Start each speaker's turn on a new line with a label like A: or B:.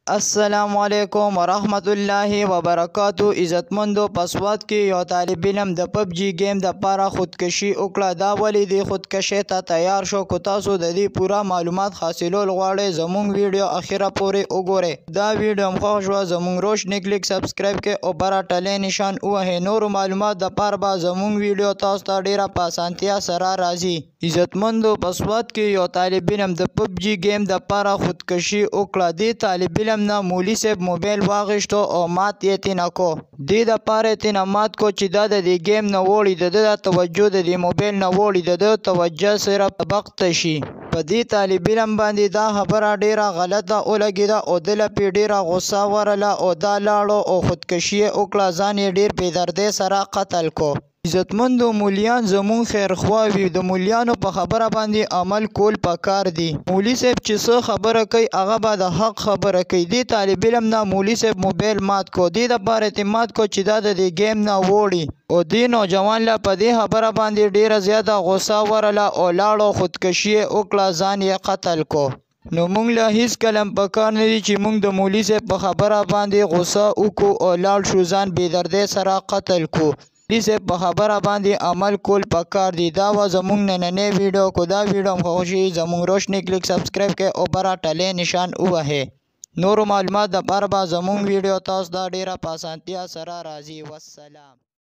A: السلام علیکم ورحمت الله وبرکاتو. عزتمندو پسواد کې یو طالب علم د پبجی گیم د پاره خودکشي وکړه. دا ولې د خودکشي ته تیار شو؟ کو تاسو د دې پورا معلومات حاصلول غواړئ زموږ ویډیو اخیره پورې وګورئ. دا ویډیو هم خوښ شوه زموږ روشنی کلیک سبسکرایب کې او بره ټلې نشان ووهئ. نورو معلومات د پاره به زموږ ویډیو تاسو ته ډیره په اسانتیا سره راځي. عزتمندو پسواد کې یو طالب علم د پبجی گیم د پاره خودکشي وکړه. دې طالب علم نه مولوي صاحب موبایل واغشتو او مات یې تینه کو. دې دپاره یې تینه مات کو چې دا د دې گیم نه وړي د توجه د دې موبایل نه وړي د توجه صرف سبق ته شي. په دې طالب علم باندې دا خبره ډیره غلطه ولګېده او د له پې ډیره غصه ورله او دا لاړو او خودکشي یې وکړه. ځان یې ډیر بې دردۍ سره قتل کو. عزتمندو مولیان زمون خیرخوا وي. د مولیانو په خبره باندې عمل کول پکار دي. مولوي صاحب چې څه خبره کوي هغه به د حق خبره کوي. دې طالب علم نه مولوي صاحب موبایل مات کو. دې دپاره یې مات کو چې دا د دې گیم نه وړي او دې نوجوان له په دې خبره باندې ډیره زیاته غصه ورله او لاړو خودکشي یې وکړه. ځان یې قتل کو. نو موږ له هیڅ کلم پکار نه دي چې موږ د مولوي صاحب په خبره باندې غصه وکړو او لاړ شو ځان بې دردۍ سره قتل کو. مولوي صاحب په خبره باندې عمل کول پکار دي. دا وه زموږ نننۍ ویډیو. کو دا ویډیو هم خوښ شي زموږ روشنی کلیک سبسکرایب کړئ او بره ټلې نشان ووهئ. نورو معلومات دپاره به زموږ ویډیو تاسو ته ډیره په اسانتیا سره راځي. والسلام.